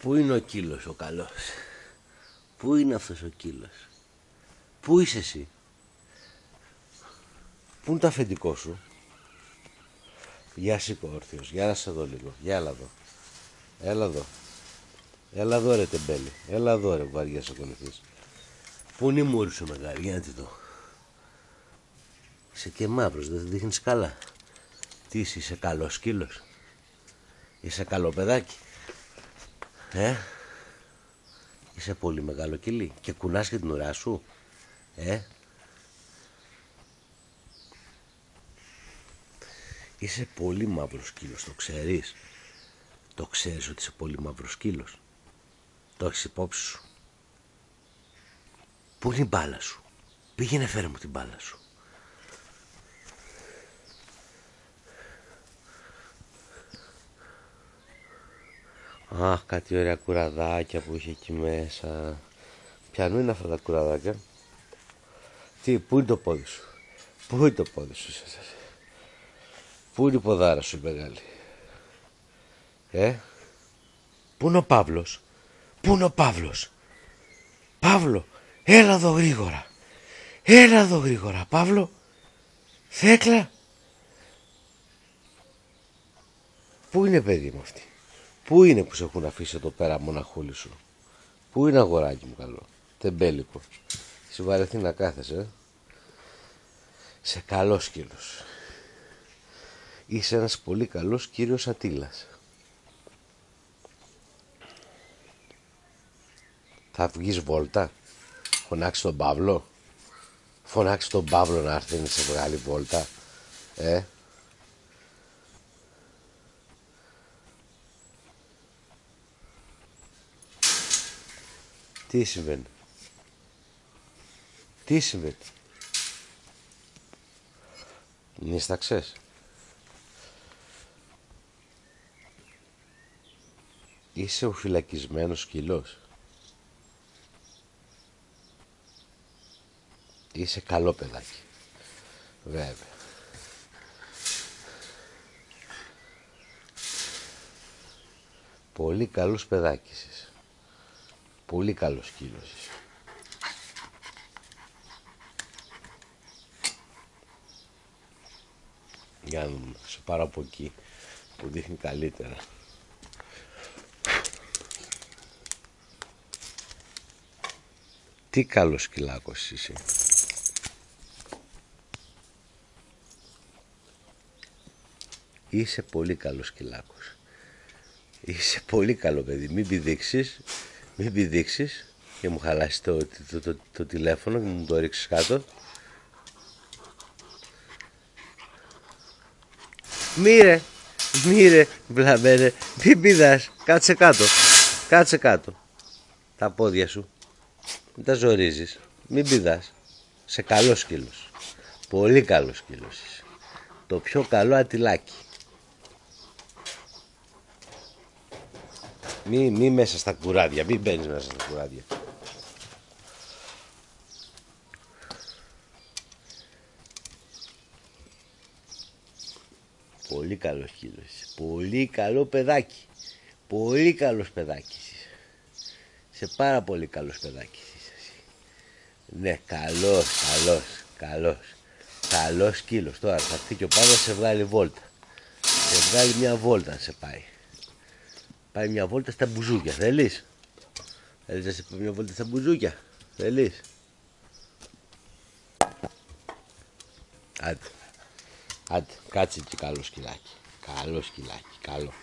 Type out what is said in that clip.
Πού είναι ο κύλος ο καλός? Πού είναι αυτός ο κύλος? Πού είσαι εσύ? Πού είναι το αφεντικό σου? Για σήκω όρθιος, για να σε δω λίγο. Για έλα εδώ. Έλα εδώ. Έλα εδώ ρε τεμπέλη. Έλα εδώ ρε βαριά σε ακολουθείς. Πού είναι η μούρη σου μεγάλη? Για να τη δω. Είσαι και μαύρος, δεν δείχνεις καλά. Τι είσαι καλός σκύλος? Είσαι καλό παιδάκι? Είσαι πολύ μεγάλο κυλί και κουνάς και την ουρά σου. Είσαι πολύ μαύρος σκύλος, το ξέρεις? Το ξέρεις ότι είσαι πολύ μαύρος σκύλος? Το έχεις υπόψη σου? Πού είναι η μπάλα σου? Πήγαινε φέρε μου την μπάλα σου. Αχ, κάτι ωραία κουραδάκια που είχε εκεί μέσα. Ποιανού είναι αυτά τα κουραδάκια? Τι, πού είναι το πόδι σου? Πού είναι το πόδι σου? Πού είναι η ποδάρα σου μεγάλη? Πού είναι ο Παύλος? Πού είναι ο Παύλος? Παύλο, έλα εδώ γρήγορα. Έλα εδώ γρήγορα, Παύλο. Θέκλα. Πού είναι παιδί μου αυτή? Πού είναι που σε έχουν αφήσει εδώ πέρα μοναχούλη σου? Πού είναι αγοράκι μου καλό? Τεμπέλικο. Σου βαρεθεί να κάθεσαι. Σε καλός σκύλος. Είσαι ένας πολύ καλός κύριος Ατήλας. Θα βγεις βόλτα? Φωνάξει τον Παύλο. Φωνάξει τον Παύλο να έρθει να σε βγάλει βόλτα. Τι συμβαίνει? Τι συμβαίνει? Νίσταξες? Είσαι ο φυλακισμένος σκύλος? Είσαι καλό παιδάκι? Βέβαια. Πολύ καλός παιδάκης είσαι. Πολύ καλός σκύλος είσαι. Για να δούμε, σε πάρω από εκεί που δείχνει καλύτερα. Τι καλός σκυλάκος είσαι. Είσαι πολύ καλός σκυλάκος. Είσαι πολύ καλό παιδί. Μην πηδήξεις και μου χαλάσεις το τηλέφωνο και μου το ρίξεις κάτω. Μύρε, βλαμένε, μην πηδάς. Κάτσε κάτω. Τα πόδια σου. Μην τα ζορίζεις. Μην πηδάς. Σε καλός σκύλος. Πολύ καλός σκύλος είσαι. Το πιο καλό Ατιλάκι. Μη μέσα στα κουράδια. Μην μπαίνεις μέσα στα κουράδια. Πολύ καλό σκύλος είσαι. Πολύ καλό παιδάκι. Πολύ καλός παιδάκης είσαι. Σε πάρα πολύ καλός παιδάκης είσαι. Ναι, καλός σκύλος. Τώρα θα έρθει και ο Παύλος σε βγάλει βόλτα. Σε βγάλει μια βόλτα να σε πάει. Πάει μια βόλτα στα μπουζούκια. Θέλεις? Θέλεις να σε πάει μια βόλτα στα μπουζούκια? Θέλεις? Άντε, κάτσε εκεί καλό σκυλάκι. Καλό σκυλάκι, καλό.